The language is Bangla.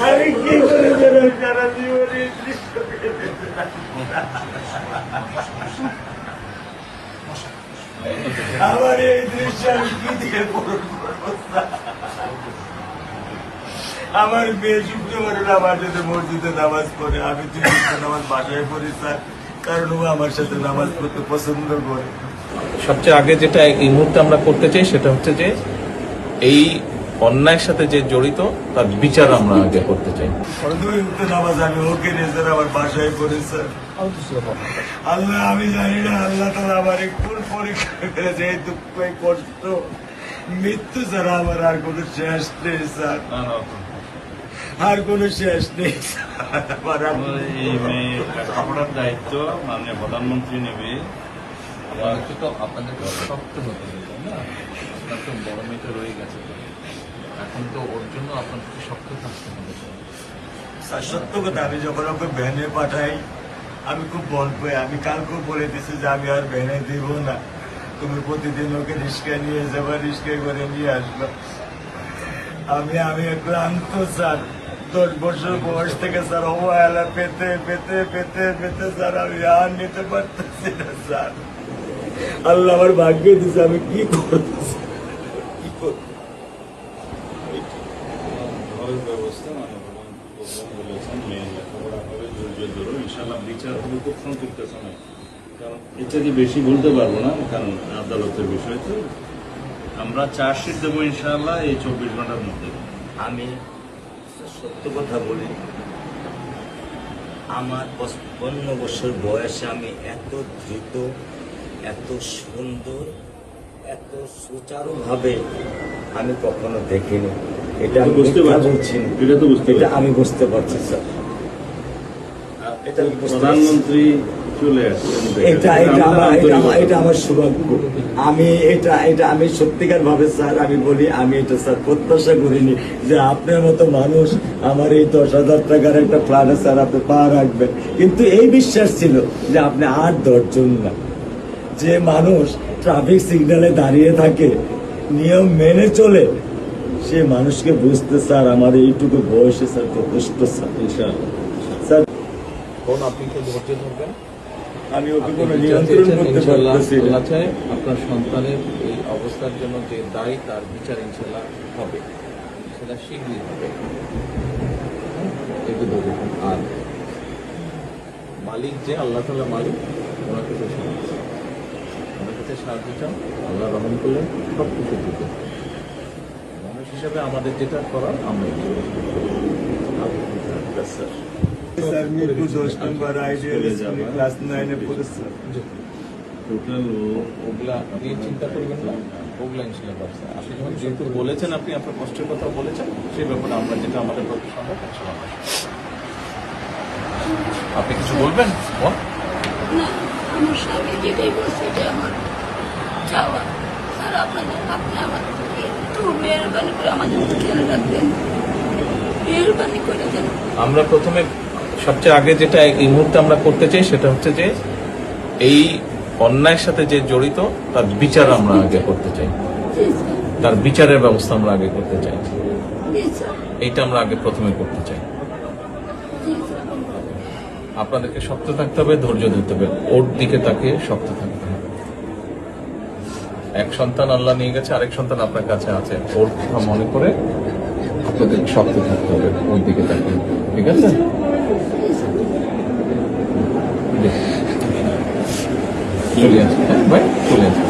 আমি কি করে বেরোই সারা জীবনে আমার এই দৃশ্য আমি কি দিয়ে পূরণ করবো? আমার মেয়ে শুক্রবার আমার সাথে মসজিদে নামাজ পড়ে, আমি নামাজ বাসায় পড়ি স্যার, কারণ ও আমার সাথে নামাজ পড়তে পছন্দ করে। সবচেয়ে আগে যেটা এই মুহূর্তে আমরা করতে চাই সেটা হচ্ছে যে এই অন্যায়ের সাথে যে জড়িত তার বিচার আমরা আগে করতে চাই। নামাজ আমি ওকে নিয়ে স্যার আমার বাসায় পড়ি স্যার। আল্লাহ আমি জানি না আল্লাহ তাআলা আমার কোন পরীক্ষা করেছে, এই দুঃখ এই কষ্ট মৃত্যু ছাড়া আমার আর কোনো শেষ নেই স্যার, আর কোনো শেষ নেই। এই মেয়ে লেখাপড়ার দায়িত্ব মাননীয় প্রধানমন্ত্রী নেবে। আপনাদেরকে শক্ত হতে হবে না, আপনার তো বড় মেয়েটা রয়ে গেছে, এখন তো ওর জন্য আপনাদেরকে শক্ত থাকতে হবে। স্যার সত্য কথা, আমি যখন ওকে ভ্যানে পাঠাই আমি খুব বল পাই। আমি কালকেও বলে দিচ্ছি যে আমি আর ভ্যানে দিব না, তুমি প্রতিদিন ওকে রিস্কায় নিয়ে যাবো, রিস্কায় করে নিয়ে আসবো। আমি ক্লান্ত স্যার, 10 বছর বয়স থেকে স্যার অবহেলা পেতে পেতে পেতে পেতে স্যার আমি আর নিতে পারতেছি না স্যার। আল্লাহ আমার ভাগ্য দিচ্ছে, আমি কি করতেছি কি করব? ঘরের ব্যবস্থা বলেছেন মেয়ে লেখাপড়া করে ধৈর্য ধরো, ইনশাল্লাহ বিচার হবে খুব সংক্ষিপ্ত সময়। কারণ এর থেকে বেশি বলতে পারবো না, কারণ আদালতের বিষয় তো। আমরা চার্জশিট দেবো ইনশাল্লাহ এই 24 ঘন্টার মধ্যে। আমি সত্য কথা বলি, আমার 55 বছর বয়সে আমি এত দ্রুত, এত সুন্দর, এত সুচারুভাবে আমি কখনো দেখিনি। এটা আমি বুঝতে পারছি, এটা আমি বুঝতে পারছি স্যার। প্রধানমন্ত্রী চলে আসছেন, এটা আমার সৌভাগ্য। আমি সত্যিকার ভাবে স্যার আমি বলি, আমি এটা স্যার প্রত্যাশা করিনি যে আপনার মতো মানুষ আমার এই 10,000 টাকার একটা ফ্ল্যাটে স্যার আপনি পা রাখবেন। কিন্তু এই বিশ্বাস ছিল যে আপনি 8-10 জন না, যে মানুষ ট্রাফিক সিগন্যালে দাঁড়িয়ে থাকে, নিয়ম মেনে চলে, সে মানুষকে বুঝতে স্যার আমার এইটুকু বয়সে স্যার যথেষ্ট স্যার। স্যার আপনি কি ধৈর্য ধরবেন? আমি ওকে কোনো নিয়ন্ত্রণ করতে পারতেছি না। আপনার সন্তানের এই অবস্থার জন্য যে দায়ী তার বিচার ইনশাল্লাহ হবে, সেটা শীঘ্রই হবে। আর মালিক যে আল্লাহ তাআলা মালিক, ওনার কাছে সাহায্য চান, আল্লাহ রহম করলেন সব কিছু দিতে। মানুষ হিসাবে আমাদের যেটা করার আমরা স্যার মিরপুর 10 নম্বর আইডিয়াল স্কুলে ক্লাস 9-এ পড়েছে। ওগুলা নিয়ে চিন্তা করবেন না, ওগুলা ইনশাল্লাহ ব্যবস্থা। আপনি যখন যেহেতু বলেছেন, আপনি আপনার কষ্টের কথা বলেছেন, সেই ব্যাপারে আমরা যেটা আমাদের পক্ষে সম্ভব আপনি কিছু বলবেন? না, আমার স্বামী যেটাই বলছে যে আমার চাওয়া স্যার, আপনি আমাদের একটু মেহরবানি করে আমাদের খেয়াল রাখবেন, মেহরবানি করে দেন। আমরা প্রথমে সবচেয়ে আগে যেটা এই মুহূর্তে আমরা করতে চাই সেটা হচ্ছে যে এই অন্যায়ের সাথে যে জড়িত তার বিচার আমরা আগে করতে চাই, তার বিচারের ব্যবস্থা আমরা আগে করতে চাই। এইটা আমরা আগে প্রথমে করতে চাই। আপনাদেরকে শক্ত থাকতে হবে, ধৈর্য ধরতে হবে, ওর দিকে তাকে শক্ত থাকতে হবে। এক সন্তান আল্লাহ নিয়ে গেছে, আরেক সন্তান আপনার কাছে আছে, ওর কথা মনে করে আপনাদের শক্ত থাকতে হবে, ওর দিকে তাকে। ঠিক আছে? চলে আসবে, ভাই চলে আসবে।